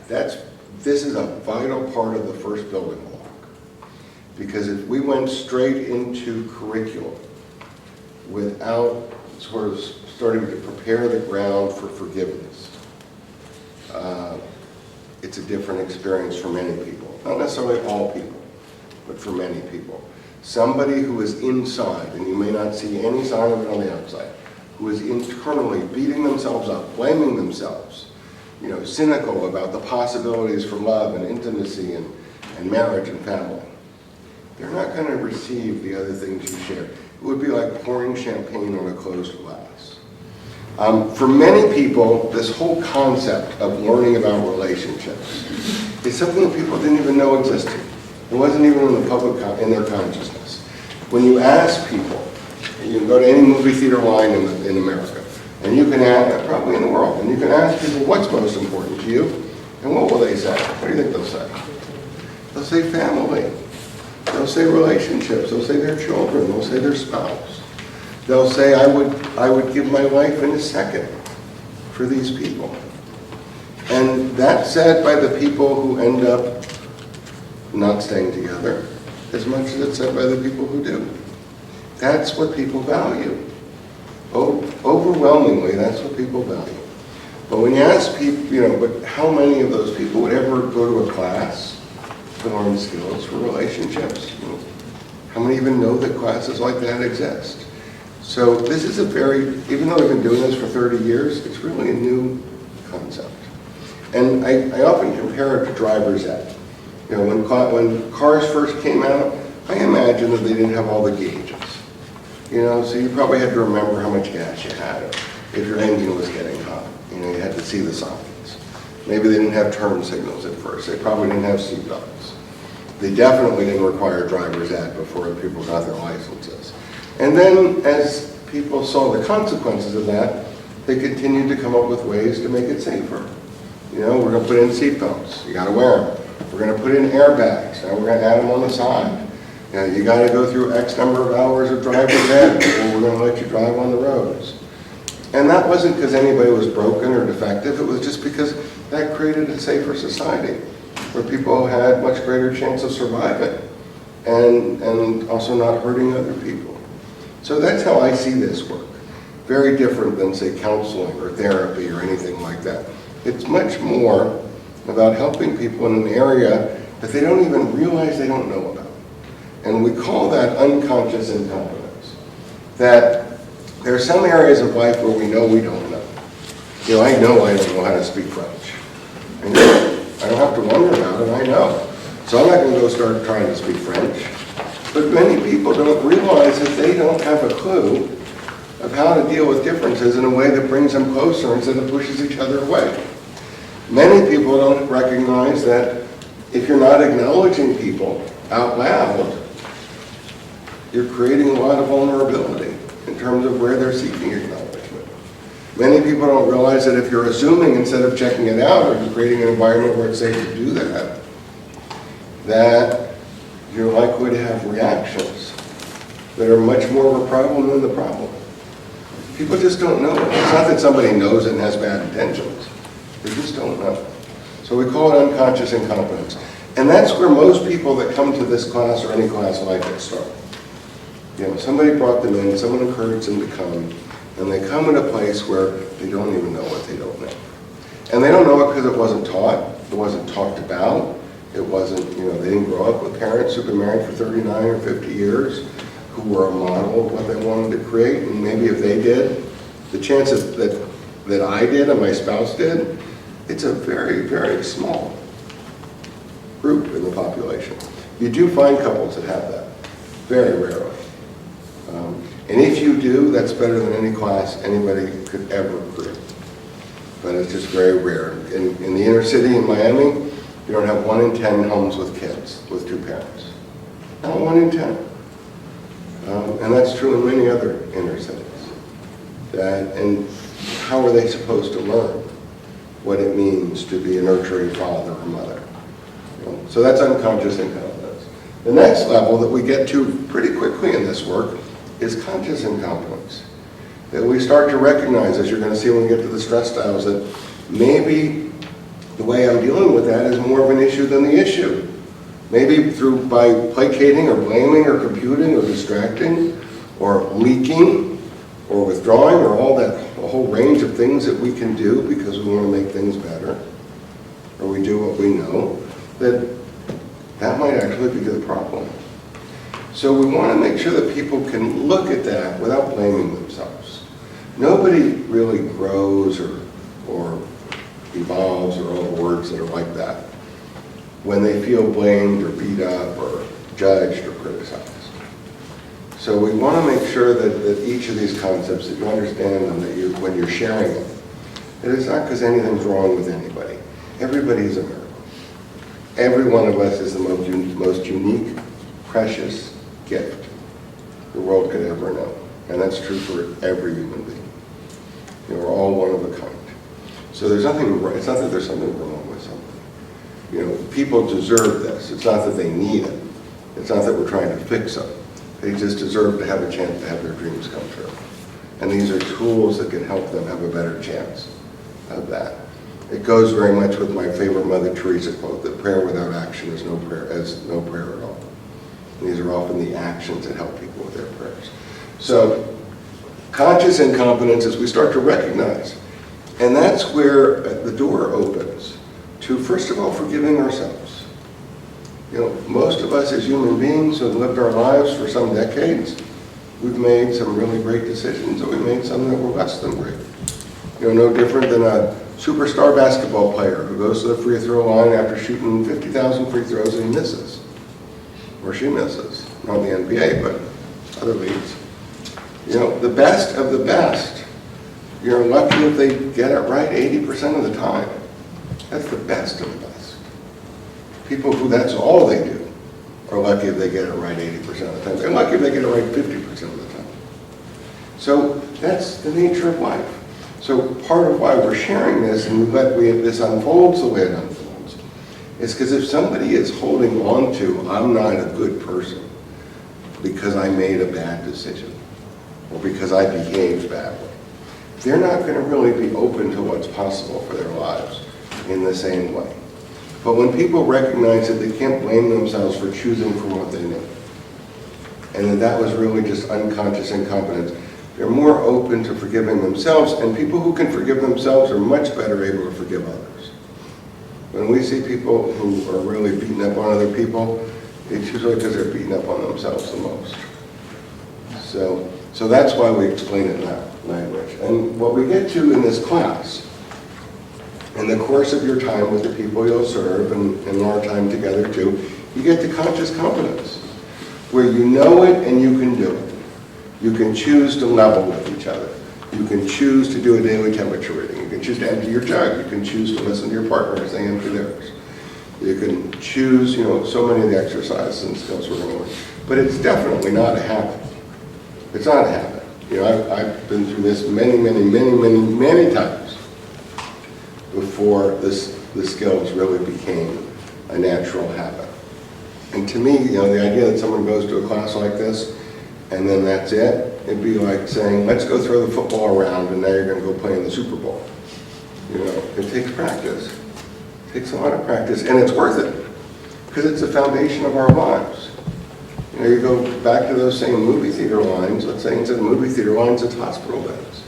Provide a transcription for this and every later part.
This is a vital part of the first building block. Because if we went straight into curriculum without sort of starting to prepare the ground for forgiveness, it's a different experience for many people. Not necessarily all people, but for many people. Somebody who is inside, and you may not see any sign of it on the outside, who is internally beating themselves up, blaming themselves, cynical about the possibilities for love and intimacy and marriage and family. They're not going to receive the other things you share. It would be like pouring champagne on a closed glass. For many people, this whole concept of learning about relationships is something that people didn't even know existed. It wasn't even in the public, in their consciousness. When you ask people, you can go to any movie theater line in America, and you can ask, probably in the world, and you can ask people what's most important to you, and what will they say? What do you think they'll say? They'll say family. They'll say relationships. They'll say their children. They'll say their spouse. They'll say, I would give my life in a second for these people. And that's said by the people who end up not staying together as much as it's said by the people who do. That's what people value. Overwhelmingly, that's what people value. But when you ask people, but how many of those people would ever go to a class to learn skills for relationships? How many even know that classes like that exist? So this is even though we've been doing this for 30 years, it's really a new concept. And I often compare it to driver's ed. When cars first came out, I imagine that they didn't have all the gauges. So you probably had to remember how much gas you had, or if your engine was getting hot. You had to see the signs. Maybe they didn't have turn signals at first. They probably didn't have seat belts. They definitely didn't require driver's ed before people got their licenses. And then as people saw the consequences of that, they continued to come up with ways to make it safer. We're going to put in seat belts. You got to wear them. We're going to put in airbags. Now we're going to add them on the side. You got to go through X number of hours of driver's ed before we're going to let you drive on the roads. And that wasn't because anybody was broken or defective. It was just because that created a safer society where people had much greater chance of surviving and also not hurting other people. So that's how I see this work. Very different than, say, counseling or therapy or anything like that. It's much more about helping people in an area that they don't even realize they don't know about. And we call that unconscious incompetence. That there are some areas of life where we know we don't know. I know I don't know how to speak French. I don't have to wonder about it, I know. So I'm not going to go start trying to speak French. But many people don't realize that they don't have a clue of how to deal with differences in a way that brings them closer instead of pushes each other away. Many people don't recognize that if you're not acknowledging people out loud, you're creating a lot of vulnerability in terms of where they're seeking acknowledgement. Many people don't realize that if you're assuming instead of checking it out, or you're creating an environment where it's safe to do that, that you're likely to have reactions that are much more of a problem than the problem. People just don't know it. It's not that somebody knows it and has bad intentions. They just don't know. So we call it unconscious incompetence. And that's where most people that come to this class or any class like it start. Somebody brought them in, someone encouraged them to come, and they come in a place where they don't even know what they don't know. And they don't know it because it wasn't taught, it wasn't talked about, it wasn't, they didn't grow up with parents who've been married for 39 or 50 years, who were a model of what they wanted to create, and maybe if they did, the chances that I did and my spouse did, it's a very, very small group in the population. You do find couples that have that, very rarely. And if you do, that's better than any class anybody could ever create. But it's just very rare. In the inner city in Miami, you don't have 1 in 10 homes with kids, with 2 parents. Not 1 in 10. And that's true in many other inner cities. And how are they supposed to learn what it means to be a nurturing father or mother? So that's unconscious incompetence. The next level that we get to pretty quickly in this work is conscious incompetence. That we start to recognize, as you're going to see when we get to the stress styles, that maybe the way I'm dealing with that is more of an issue than the issue. Maybe by placating or blaming or computing or distracting or leaking or withdrawing or a whole range of things that we can do because we want to make things better, or we do what we know, that might actually be the problem. So we want to make sure that people can look at that without blaming themselves. Nobody really grows or evolves, or all the words that are like that, when they feel blamed or beat up or judged or criticized. So we want to make sure that each of these concepts, that you understand them, that when you're sharing it, that it's not because anything's wrong with anybody. Everybody's a miracle. Every one of us is the most unique, precious gift the world could ever know. And that's true for every human being. We're all one of a kind. So there's nothing right. It's not that there's something wrong with something. People deserve this. It's not that they need it. It's not that we're trying to fix them. They just deserve to have a chance to have their dreams come true. And these are tools that can help them have a better chance of that. It goes very much with my favorite Mother Teresa quote, that prayer without action is no prayer at all. And these are often the actions that help people with their prayers. So conscious incompetence is we start to recognize. And that's where the door opens to, first of all, forgiving ourselves. Most of us as human beings who have lived our lives for some decades, we've made some really great decisions, and we made some that were less than great. No different than a superstar basketball player who goes to the free throw line after shooting 50,000 free throws and he misses. Or she misses. Not the NBA, but other leagues. The best of the best, you're lucky if they get it right 80% of the time. That's the best of the best. People who that's all they do are lucky if they get it right 80% of the time. They're lucky if they get it right 50% of the time. So that's the nature of life. So part of why we're sharing this and this unfolds the way it unfolds is because if somebody is holding on to, I'm not a good person because I made a bad decision or because I behaved badly, they're not going to really be open to what's possible for their lives in the same way. But when people recognize that they can't blame themselves for choosing from what they knew, and that was really just unconscious incompetence, they're more open to forgiving themselves, and people who can forgive themselves are much better able to forgive others. When we see people who are really beating up on other people, it's usually because they're beating up on themselves the most. So that's why we explain it in that language. And what we get to in this class, in the course of your time with the people you'll serve and our time together too, you get to conscious competence, where you know it and you can do it. You can choose to level with each other. You can choose to do a daily temperature reading. You can choose to empty your jug. You can choose to listen to your partner as they empty theirs. You can choose, so many of the exercises and skills we're going to learn. But it's definitely not a habit. It's not a habit. I've been through this many times before the skills really became a natural habit. And to me, the idea that someone goes to a class like this and then that's it, it'd be like saying, let's go throw the football around and now you're going to go play in the Super Bowl. It takes practice. It takes a lot of practice, and it's worth it because it's the foundation of our lives. You go back to those same movie theater lines. Let's say instead of movie theater lines, it's hospital beds.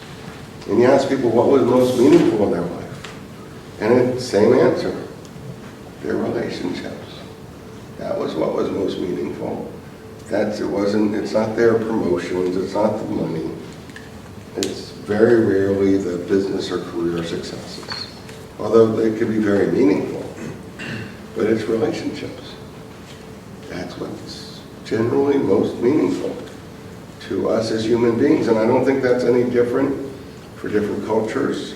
And you ask people what was most meaningful in their life. And it's the same answer. Their relationships. That was what was most meaningful. It's not their promotions, it's not the money. It's very rarely the business or career successes. Although they can be very meaningful. But it's relationships. That's what's generally most meaningful to us as human beings. And I don't think that's any different for different cultures,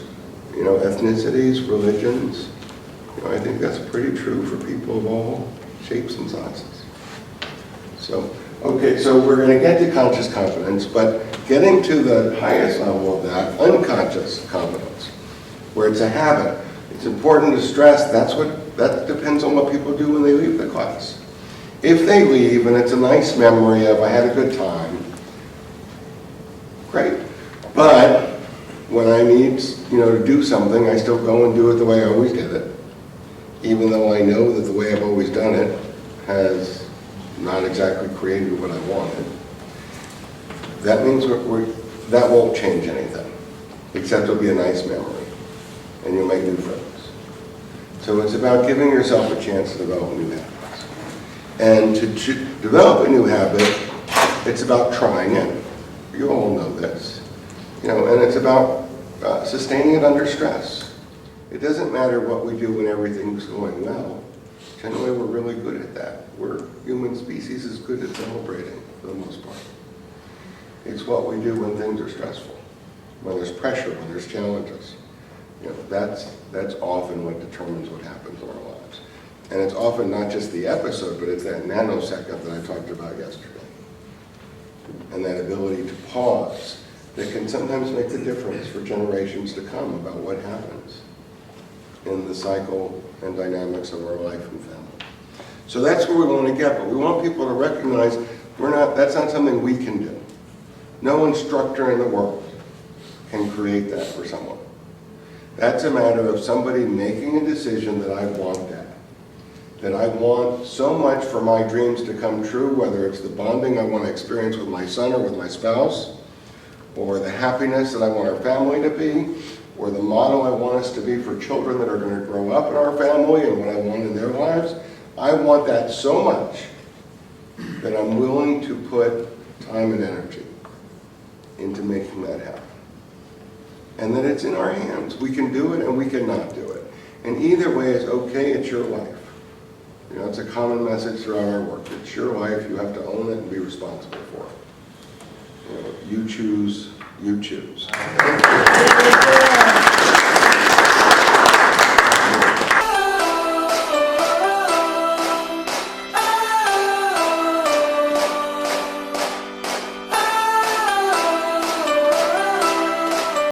ethnicities, religions. I think that's pretty true for people of all shapes and sizes. So we're going to get to conscious competence, but getting to the highest level of that, unconscious competence, where it's a habit. It's important to stress that depends on what people do when they leave the class. If they leave and it's a nice memory of, I had a good time, great. But when I need, to do something, I still go and do it the way I always did it. even though I know that the way I've always done it has not exactly created what I wanted. That means that won't change anything, except it'll be a nice memory, and you'll make new friends. So it's about giving yourself a chance to develop new habits. And to develop a new habit, it's about trying it. You all know this. And it's about sustaining it under stress. It doesn't matter what we do when everything's going well. Generally, we're really good at that. Human species is good at celebrating, for the most part. It's what we do when things are stressful, when there's pressure, when there's challenges. That's often what determines what happens in our lives. And it's often not just the episode, but it's that nanosecond that I talked about yesterday. And that ability to pause that can sometimes make the difference for generations to come about what happens in the cycle and dynamics of our life and family. So that's where we want to get, but we want people to recognize that's not something we can do. No instructor in the world can create that for someone. That's a matter of somebody making a decision that I want that I want so much for my dreams to come true, whether it's the bonding I want to experience with my son or with my spouse, or the happiness that I want our family to be, or the model I want us to be for children that are going to grow up in our family and what I want in their lives. I want that so much that I'm willing to put time and energy into making that happen. And that it's in our hands. We can do it and we cannot do it. And either way is okay, it's your life. It's a common message throughout our work. It's your life, you have to own it and be responsible for it. You choose, you choose.